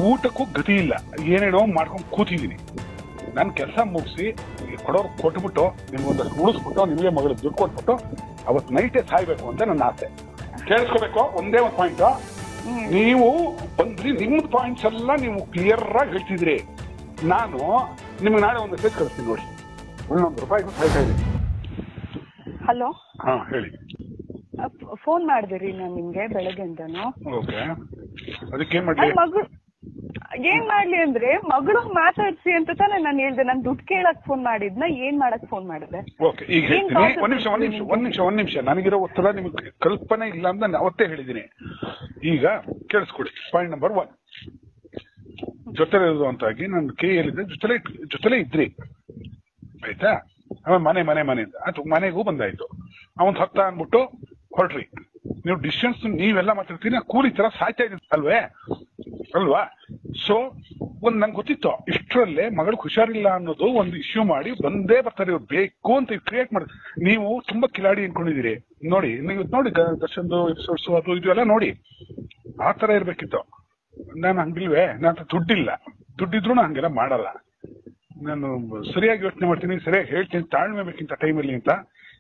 ಊಟಕ್ಕೂ ಗತಿ ಇಲ್ಲ, ಏನೇನೋ ಮಾಡ್ಕೊಂಡು ಕೂತಿದ್ದೀನಿ. ನಾನು ಕೆಲಸ ಮುಗಿಸಿ ಕೊಡೋರು ಕೊಟ್ಬಿಟ್ಟು ನಿಮ್ಗೊಂದಷ್ಟು ಉಳಿಸ್ಬಿಟ್ಟು ನಿಮಗೆ ಮಗಳು ದುಡ್ಡು ಕೊಟ್ಬಿಟ್ಟು ಅವತ್ತು ನೈಟೇ ಸಾಯ್ಬೇಕು ಅಂತ ನನ್ನ ಆಸೆ. ಕೇಳಿಸ್ಕೋಬೇಕು ಒಂದೇ ಒಂದು ಪಾಯಿಂಟ್. ನೀವು ಬಂದ್ರಿ, ನಿಮ್ದು ಪಾಯಿಂಟ್ಸ್ ಎಲ್ಲ ನೀವು ಕ್ಲಿಯರ್ ಆಗಿ ಹೇಳ್ತಿದ್ರಿ. ನಾನು ನಿಮ್ಗೆ ನಾಳೆ ಒಂದು ಮೆಸೇಜ್ ಕಳಿಸ್ತೀನಿ ನೋಡಿ. ₹1 ಸಾಯ್ತಾ ಇದ್ದೀನಿ. ಹಲೋ, ಹಾ ಹೇಳಿ. ಫೋನ್ ಮಾಡಿದಿರಿ ನಾನು ನಿಮ್ಗೆ ಬೆಳಗ್ಗೆಯಿಂದನು. ಓಕೆ, ಅದಕ್ಕೆ ಏನ್ ಮಾಡ್ಲಿ? ಏನ್ ಮಾಡ್ಲಿ ಅಂದ್ರೆ ಮಗಳು ಮಾತಾಡ್ಸಿ ಅಂತ ತಾನೆ ನಾನು ಹೇಳ್ದೆ. ನಾನು ದುಡ್ಡು ಕೇಳಕ್ ಫೋನ್ ಮಾಡಿದ್ನ, ಏನ್ ಮಾಡಕ್ ಫೋನ್ ಮಾಡಿದೆ? ಓಕೆ, ಈಗ ಹೇಳ್ತೀನಿ. ಒಂದ್ ನಿಮಿಷ. ನನಗಿರೋ ಒತ್ತಡ ನಿಮ್ಗೆ ಕಲ್ಪನೆ ಇಲ್ಲ ಅಂತ ನಾನು ಅವತ್ತೇ ಹೇಳಿದ್ದೀನಿ. ಈಗ ಕೇಳಿಸ್ಕೊಡಿ. ಪಾಯಿಂಟ್ ನಂಬರ್ 1, ಜೊತೆಲೆ ಇರುವಂತಾಗಿ ನನ್ನ ಕೈಯಲ್ಲಿದ್ದೆ, ಜೊತೆಲೆ ಇದ್ರಿ, ಆಯ್ತಾ? ಆಮೇಲೆ ಮನೆ ಅದು ಮನೆಗೂ ಬಂದಾಯ್ತು. ಅವನ್ ಹತ್ತ ಅಂದ್ಬಿಟ್ಟು ಹೊರಟ್ರಿ. ನೀವು ಡಿಸ್ಟೆನ್ಸ್ ನೀವೆಲ್ಲ ಮಾತಾಡ್ತೀನಿ, ಕೂಲಿ ತರ ಸಾಯ್ತಾ ಇದ್ದೀನಿ ಅಲ್ವಾ? ಸೊ ನಂಗೆ ಗೊತ್ತಿತ್ತು ಇಷ್ಟರಲ್ಲೇ ಮಗಳು ಹುಷಾರಿಲ್ಲ ಅನ್ನೋದು ಒಂದು ಇಶ್ಯೂ ಮಾಡಿ ಬಂದೇ ಬರ್ತಾರೆ ಇವ್ರು, ಬೇಕು ಅಂತ ಕ್ರಿಯೇಟ್ ಮಾಡಿ. ನೀವು ತುಂಬಾ ಕಿಲಾಡಿ ಅನ್ಕೊಂಡಿದ್ದೀರಿ. ನೋಡಿ, ನೀವು ನೋಡಿ ದರ್ಶನ್ದು ಎಪಿಸೋಡ್ಸ್ ಅದು ಇದು ಎಲ್ಲ ನೋಡಿ, ಆ ತರ ಇರ್ಬೇಕಿತ್ತು. ನಾನು ಹಂಗಿಲ್ವೇ? ನನ್ನ ದುಡ್ಡಿಲ್ಲ, ದುಡ್ಡಿದ್ರು ನಾನು ಹಂಗೆಲ್ಲ ಮಾಡಲ್ಲ. ನಾನು ಸರಿಯಾಗಿ ಯೋಚನೆ ಮಾಡ್ತೀನಿ, ಸರಿಯಾಗಿ ಹೇಳ್ತೀನಿ, ತಾಳ್ಮೆ ಬೇಕಿಂತ ಟೈಮಲ್ಲಿ ಅಂತ.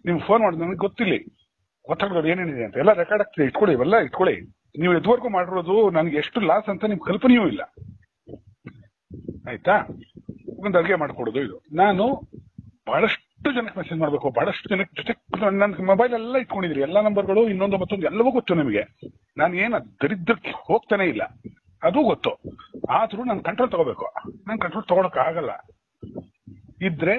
ನಿಮ್ಗೆ ಫೋನ್ ಮಾಡಿದ್ ನನಗೆ ಗೊತ್ತಿಲ್ಲ ಒತ್ತಡಗಳು ಏನೇನಿದೆ ಅಂತ. ಎಲ್ಲ ರೆಕಾರ್ಡ್ ಆಗ್ತದೆ, ಇಟ್ಕೊಳ್ಳಿ, ಇವೆಲ್ಲ ಇಟ್ಕೊಳ್ಳಿ. ನೀವು ಎದುವರೆಗೂ ಮಾಡಿರೋದು ನನಗೆ ಎಷ್ಟು ಲಾಸ್ ಅಂತ ನಿಮ್ಗೆ ಕಲ್ಪನೆಯೂ ಇಲ್ಲ, ಆಯ್ತಾ? ಒಂದು ಅಡುಗೆ ಮಾಡ್ಕೊಡೋದು ಇದು. ನಾನು ಬಹಳಷ್ಟು ಜನಕ್ಕೆ ಮೆಸೇಜ್ ಮಾಡಬೇಕು, ಬಹಳಷ್ಟು ಜನಕ್ಕೆ ಜೊತೆ ನನ್ನ ಮೊಬೈಲ್ ಎಲ್ಲ ಇಟ್ಕೊಂಡಿದ್ರಿ, ಎಲ್ಲ ನಂಬರ್ಗಳು, ಇನ್ನೊಂದು ಮತ್ತೊಂದು ಎಲ್ಲವೂ ಗೊತ್ತು ನಿಮಗೆ. ನಾನು ಏನು ದರಿದ್ರಕ್ಕೆ ಹೋಗ್ತಾನೆ ಇಲ್ಲ, ಅದು ಗೊತ್ತು. ಆದ್ರೂ ನಾನು ಕಂಟ್ರೋಲ್ ತಗೋಬೇಕು. ನಾನು ಕಂಟ್ರೋಲ್ ತಗೊಳಕ್ ಆಗಲ್ಲ. ಇದ್ರೆ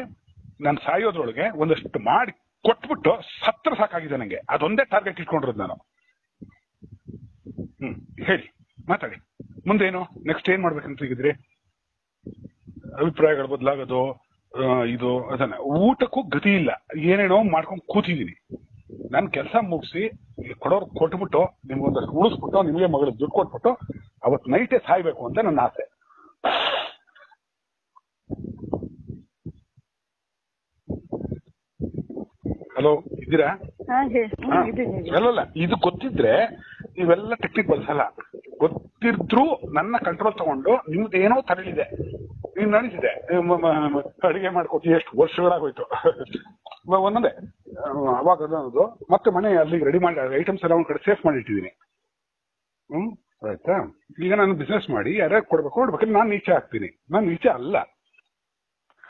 ನಾನು ಸಾಯೋದ್ರೊಳಗೆ ಒಂದಷ್ಟು ಮಾಡಿ ಕೊಟ್ಬಿಟ್ಟು ಸತ್ರ ಸಾಕಾಗಿದೆ ನನಗೆ. ಅದೊಂದೇ ಟಾರ್ಗೆಟ್ ಇಟ್ಕೊಂಡಿರೋದು ನಾನು. ಹೇಳಿ, ಮಾತಾಡಿ. ಮುಂದೇನು ನೆಕ್ಸ್ಟ್ ಏನ್ ಮಾಡ್ಬೇಕಂತ ಈಗಿದ್ರಿ? ಅಭಿಪ್ರಾಯಗಳು ಬದಲಾಗೋದು, ಇದು ಅದನ್ನ. ಊಟಕ್ಕೂ ಗತಿ ಇಲ್ಲ, ಏನೇನೋ ಮಾಡ್ಕೊಂಡು ಕೂತಿದ್ದೀನಿ. ನಾನು ಕೆಲಸ ಮುಗಿಸಿ ಕೊಡೋರು ಕೊಟ್ಬಿಟ್ಟು ನಿಮ್ಗೊಂದಷ್ಟು ಉಳಿಸ್ಬಿಟ್ಟು ನಿಮಗೆ ಮಗಳು ದುಡ್ಡು ಕೊಟ್ಬಿಟ್ಟು ಅವತ್ತು ನೈಟೇ ಸಾಯ್ಬೇಕು ಅಂತ ನನ್ನ ಆಸೆ. ಹಲೋ, ಇದ್ದೀರಾ? ಅಲ್ಲಲ್ಲ, ಇದು ಗೊತ್ತಿದ್ರೆ ನೀವೆಲ್ಲ ಟೆಕ್ನಿಕ್ ಬಳಸಲ್ಲ. ಗೊತ್ತಿದ್ರು ನನ್ನ ಕಂಟ್ರೋಲ್ ತಗೊಂಡು ನಿಮ್ದು ಏನೋ ತರಲಿದೆ, ನೀನ್ ನಡೆಸಿದೆ, ಅಡಿಗೆ ಮಾಡ್ಕೊಟ್ಟು ಎಷ್ಟು ವರ್ಷಗಳಾಗೋಯ್ತು ಒಂದೊಂದೇ. ಅವಾಗ ಅನ್ನೋದು ಮತ್ತೆ ಮನೆ ಅಲ್ಲಿಗೆ ರೆಡಿ ಮಾಡಿ ಐಟಮ್ಸ್ ಎಲ್ಲ ಒಂದ್ ಕಡೆ ಸೇಫ್ ಮಾಡಿ ಇಟ್ಟಿದ್ದೀನಿ. ಆಯ್ತಾ? ಈಗ ನಾನು ಬಿಸ್ನೆಸ್ ಮಾಡಿ ಯಾರ್ಯಾರು ಕೊಡ್ಬೇಕು ನಾನು ನೀಚೆ ಹಾಕ್ತೀನಿ. ನಾನು ನೀಚೆ ಅಲ್ಲ.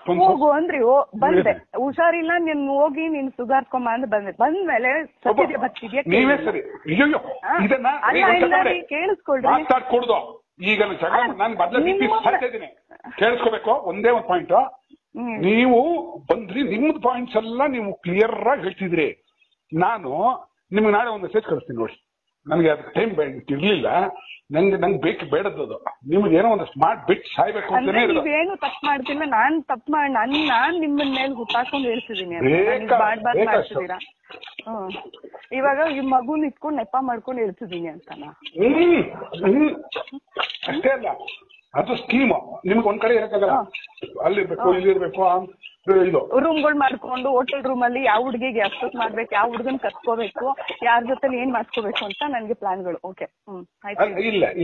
ಹೋಗು ಅಂದ್ರಿ, ಬಂದೆ, ಹುಷಾರಿಲ್ಲ, ನೀನ್ ಹೋಗಿ ನೀನ್ ಸುಧಾರ್ಕೊಂಬ ಅಂತ ಬಂದ್ಮೇಲೆ ಸತ್ಯತೆ ಬರ್ತಿದ್ಯಾ? ನೀವೇ ಸರಿ. ಅಯ್ಯೋ, ಇದನ್ನ ಕೇಳಿಸ್ಕೊಳ್ರಿ. ಮಾತಾಡ್ಕೊಡ್ದು. ಈಗ ನಾನು ಬದಲಿದ್ದೀನಿ. ಕೇಳಿಸ್ಕೋಬೇಕು ಒಂದೇ ಒಂದು ಪಾಯಿಂಟ್. ನೀವು ಬಂದ್ರಿ, ನಿಮ್ದು ಪಾಯಿಂಟ್ಸ್ ಎಲ್ಲ ನೀವು ಕ್ಲಿಯರ್ ಆಗಿ ಹೇಳ್ತಿದ್ರಿ. ನಾನು ನಿಮ್ಗೆ ನಾಳೆ ಒಂದು ಮೆಸೇಜ್ ಕಳಿಸ್ತೀನಿ ನೋಡಿ. ನನಗೆ ಅದಕ್ಕೆ ಟೈಮ್ ಇರ್ಲಿಲ್ಲ. ನಂಗೆ ಬೇಕು ಬೇಡದ್ದು. ನಿಮ್ಗೆ ಏನೋ ಒಂದು ಸ್ಮಾರ್ಟ್ ಬಿಟ್ ಸಾಯ್ಬೇಕು ಅಂತಾನೆ. ನೀವೇನು ತಪ್ಪು ಮಾಡ್ತಿಲ್ಲ, ನಾನ್ ತಪ್ಪು ಮಾಡಿ ನಾನ್ ನಿಮ್ಮನ್ ಮೇಲೆ ಹುಟ್ಟಾಕೊಂಡು ಹೇಳ್ತಿದೀನಿ. ಮಾಡ್ತಿದ್ದೀರಾ? ಇವಾಗ ಈ ಮಗುನ್ ಇಟ್ಕೊಂಡು ನೆಪ ಮಾಡ್ಕೊಂಡು ಹೇಳ್ತಿದೀನಿ ಅಂತಾನ? ಅಷ್ಟೇ ಅಲ್ಲ, ಅದು ಸ್ಕೀಮ್. ನಿಮ್ಗೆ ಒಂದ್ ಕಡೆ ಇರಕ್ಕಾಗಲ್ಲ, ಅಲ್ಲಿರ್ಬೇಕು, ಇಲ್ಲಿರ್ಬೇಕು. ಇದು ರೂಮ್ಗಳು ಮಾಡ್ಕೊಂಡು ಹೋಟೆಲ್ ರೂಮ್ ಅಲ್ಲಿ ಯಾವ ಹುಡುಗಿಗೆ ಅಷ್ಟೊತ್ತು ಮಾಡ್ಬೇಕು, ಯಾವ ಹುಡುಗನ್ ಕರ್ಕೋಬೇಕು, ಯಾರ ಜೊತೆ ಏನ್ ಮಾಡ್ಕೋಬೇಕು ಅಂತ ನನ್ಗೆ ಪ್ಲಾನ್ಗಳು. ಓಕೆ,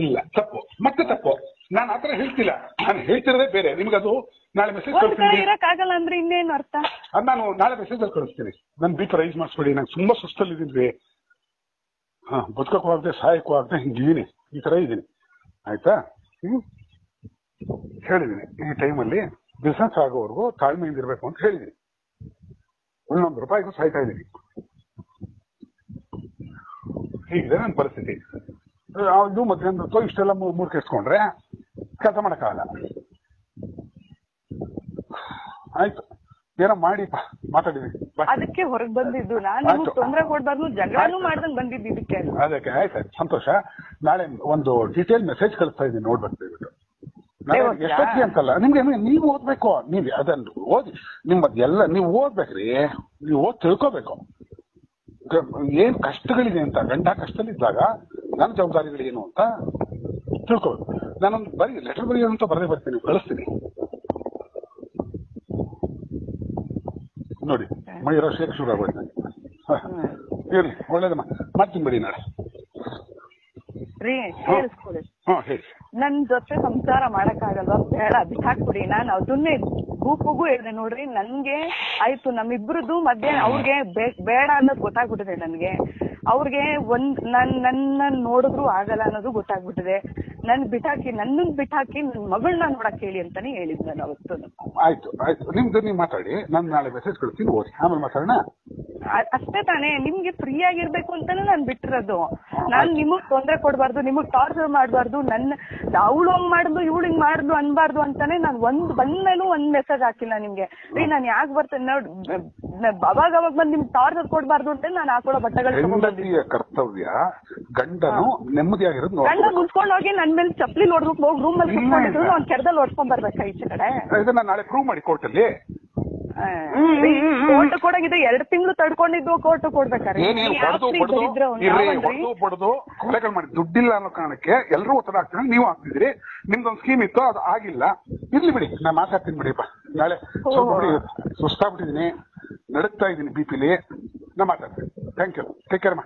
ಇಲ್ಲ ತಪ್ಪು, ಮತ್ತೆ ತಪ್ಪು. ನಾನು ಆತರ ಹೇಳ್ತಿಲ್ಲ, ನಾನು ಹೇಳ್ತಿರೋದೇ ಬೇರೆ. ನಿಮ್ಗೆ ಅದು ನಾಳೆ ಮೆಸೇಜ್ ಕಳಿಸ್ತೀನಿ. ಇರಕ್ಕಾಗಲ್ಲ ಅಂದ್ರೆ ಇನ್ನೇನು ಅರ್ಥ? ಅದು ನಾನು ನಾಳೆ ಮೆಸೇಜ್ ಅಲ್ಲಿ ಕಳಿಸ್ತೀನಿ. ನನ್ ಬಿ ಪಿ ರೈಸ್ ಮಾಡಿಸ್ಬೇಡಿ. ನಂಗೆ ತುಂಬಾ ಸುಸ್ತಲ್ಲಿದ್ದೀನಿ. ಬದುಕಕ್ಕೂ ಆಗದೆ ಸಾಯಕ್ಕೂ ಆಗದೆ ಹಿಂಗಿದ್ದೀನಿ, ಈ ತರ ಇದ್ದೀನಿ, ಆಯ್ತಾ? ಹೇಳಿದ್ದೀನಿ ಈ ಟೈಮಲ್ಲಿ ಬಿಸ್ನೆಸ್ ಆಗೋವರೆಗೂ ತಾಳ್ಮೆಯಿಂದ ಇರ್ಬೇಕು ಅಂತ ಹೇಳಿದೀನಿ. ₹1 ಸಾಯ್ತಾ ಇದ್ದೀನಿ. ಹೀಗಿದೆ ನನ್ನ ಪರಿಸ್ಥಿತಿ. ಇದು ಮಧ್ಯಾಹ್ನ ಇಷ್ಟೆಲ್ಲ ಮೂರ್ ಕೆಸ್ಕೊಂಡ್ರೆ ಕೆಲಸ ಮಾಡಕ್ಕಾಗಲ್ಲ. ಆಯ್ತು, ಏನೋ ಮಾಡಿ ಮಾತಾಡಿದೀನಿ. ಅದಕ್ಕೆ ಹೊರಗೆ ಬಂದಿದ್ದು ನಾನು. ತೊಂದರೆ ಕೊಡ್ಬಾರ್ದು, ಜಗಳನೂ ಮಾಡ್ದಂಗ್ ಬಂದಿದ್ದು ಇದಕ್ಕೆ. ಅದಕ್ಕೆ ಆಯ್ತು, ಸಂತೋಷ. ನಾಳೆ ಒಂದು ಡೀಟೇಲ್ ಮೆಸೇಜ್ ಕಳಿಸ್ತಾ ಇದ್ದೀನಿ, ನೋಡ್ಬೇಕು ದಯವಿಟ್ಟು. ಎಷ್ಟೊತ್ತಿ ಅಂತಲ್ಲ, ನಿಮ್ಗೆ ನೀವು ಓದ್ಬೇಕು. ನೀವ್ ಅದನ್ನು ಓದಿ, ನಿಮ್ಮದೆಲ್ಲ ನೀವು ಓದ್ಬೇಕ್ರಿ. ನೀವು ಓದ್ ತಿಳ್ಕೋಬೇಕು ಏನ್ ಕಷ್ಟಗಳಿದೆ ಅಂತ. ಗಂಡ ಕಷ್ಟದಲ್ಲಿದ್ದಾಗ ನನ್ನ ಜವಾಬ್ದಾರಿಗಳೇನು ಅಂತ ತಿಳ್ಕೋಬೇಕು. ನಾನೊಂದು ಲೆಟರ್ ಬರೆಯೋದು ಅಂತ ಬರದೇ ಬರ್ತೀನಿ, ಕಳಿಸ್ತೀನಿ ನೋಡಿ. ಮೈರೋ ಶೇಕ್ ಶುರು ಆಗೋಯ್ತು. ಹೇಳಿ, ಒಳ್ಳೇದಮ್ಮ, ಮಾಡ್ತೀನಿ ಬಿಡಿ ನಾಳೆ. ಹೇಳಿ. ನನ್ ಜೊತೆ ಸಂಸಾರ ಮಾಡಕ್ಕಾಗಲ್ವಾ, ಬೇಡ ಬಿಟ್ಟಾಕ್ಬಿಡಿ. ನಾನು ಅದನ್ನೇ ಗೂಪಗೂ ಹೇಳಿದೆ ನೋಡ್ರಿ, ನನ್ಗೆ ಆಯ್ತು ನಮ್ಮಿಬ್ರದ್ದು ಮಧ್ಯೆ ಅವ್ರಿಗೆ ಬೇಡ ಅನ್ನೋದು ಗೊತ್ತಾಗ್ಬಿಟ್ಟಿದೆ ನನ್ಗೆ. ಅವ್ರಿಗೆ ನನ್ನ ನೋಡಿದ್ರು ಆಗಲ್ಲ ಅನ್ನೋದು ಗೊತ್ತಾಗ್ಬಿಟ್ಟಿದೆ. ನನ್ನನ್ ಬಿಟ್ಟಾಕಿ ನನ್ ಮಗಳನ್ನ ನೋಡಕ್ ಹೇಳಿ ಅಂತಾನೆ ಹೇಳಿದ್ ನಾನು ಅವತ್ತು. ಆಯ್ತು ನಿಮ್ದು ನೀವು ಮಾತಾಡಿ, ನಾನು ನಾಳೆ ಮೆಸೇಜ್ ಕಳ್ತೀನಿ, ಓದಿ ಆಮೇಲೆ ಮಾತಾಡೋಣ. ಅಷ್ಟೇ ತಾನೇ, ನಿಮ್ಗೆ ಫ್ರೀ ಆಗಿರ್ಬೇಕು ಅಂತಾನೆ ನಾನ್ ಬಿಟ್ಟಿರೋದು. ನಾನ್ ನಿಮಗ್ ತೊಂದ್ರೆ ಕೊಡ್ಬಾರ್ದು, ನಿಮಗ್ ಟಾರ್ಚರ್ ಮಾಡ್ಬಾರ್ದು, ಅವಳು ಹಂಗ್ ಮಾಡಿದ್ಲು ಇವಳು ಹಿಂಗ್ ಮಾಡಿದ್ಲು ಅನ್ಬಾರ್ದು ಅಂತಾನೆ ನಾನ್ ಬಂದ್ಮೇಲೂ ಒಂದ್ ಮೆಸೇಜ್ ಹಾಕಿಲ್ಲ ನಿಮ್ಗೆ. ರೀ ನಾನ್ ಯಾಕೆ ಬರ್ತೇನೆ ನೋಡ್, ಅವಾಗ ಬಂದ್ ನಿಮ್ಗೆ ಟಾರ್ಚರ್ ಕೊಡ್ಬಾರ್ದು ಅಂತ ನಾನು ಹಾಕೊಳ್ಳೋ ಬಟ್ಟೆಗಳು ಕರ್ತವ್ಯ. ಗಂಡನು ನೆಮ್ಮದಿಯಾಗಿರೋದು ಗಂಡ ಮುನ್ಸ್ಕೊಂಡ್ ಹೋಗಿ ನನ್ ಮೇಲೆ ಚಪ್ಪಲಿ ನೋಡ್ಬೇಕು, ಹೋಗಿ ರೂಮ್ ಅಲ್ಲಿ ಕುತ್ಕೊಂಡಿದ್ರು ಅವ್ನ್ ಕೆರದಲ್ಲಿ ಓಡ್ಸ್ಕೊಂಡ್ ಬರ್ಬೇಕಾ ಈಚೆ ಕಡೆ. ಇದನ್ನ ನಾಳೆ ಪ್ರೂವ್ ಮಾಡಿ ಕೋರ್ಟಲ್ಲಿ. ಕೋರ್ಟ್ ಕೊಡಂಗಿದೆ 2 ತಿಂಗಳು ತಡ್ಕೊಂಡಿದ್ದು ಕೋರ್ಟ್ ಕೊಡ್ಬೇಕಾರೆ ಬಡ್ದು ಕೊಲೆಗಳು ಮಾಡಿ ದುಡ್ಡಿಲ್ಲ ಅನ್ನೋ ಕಾರಣಕ್ಕೆ ಎಲ್ಲರೂ ಒತ್ತಡ ಆಗ್ತಾರೆ. ನೀವು ಆಗ್ತಿದ್ರಿ, ನಿಮ್ದೊಂದು ಸ್ಕೀಮ್ ಇತ್ತು, ಅದು ಆಗಿಲ್ಲ. ಇರ್ಲಿ ಬಿಡಿ, ನಾ ಮಾತಾಡ್ತೀನಿ ಬಿಡಿಪ್ಪ. ನಾಳೆ ಸ್ವಲ್ಪ ಬಿಡಿ, ಸುಸ್ತಾಗ್ಬಿಟ್ಟಿದೀನಿ, ನಡುಕ್ತಾ ಇದ್ದೀನಿ ಬಿಪಿಲಿ. ನಾ ಮಾತಾಡ್ತೀನಿ. ಥ್ಯಾಂಕ್ ಯು, ಟೇಕ್ ಕೇರ್ ಮಾ.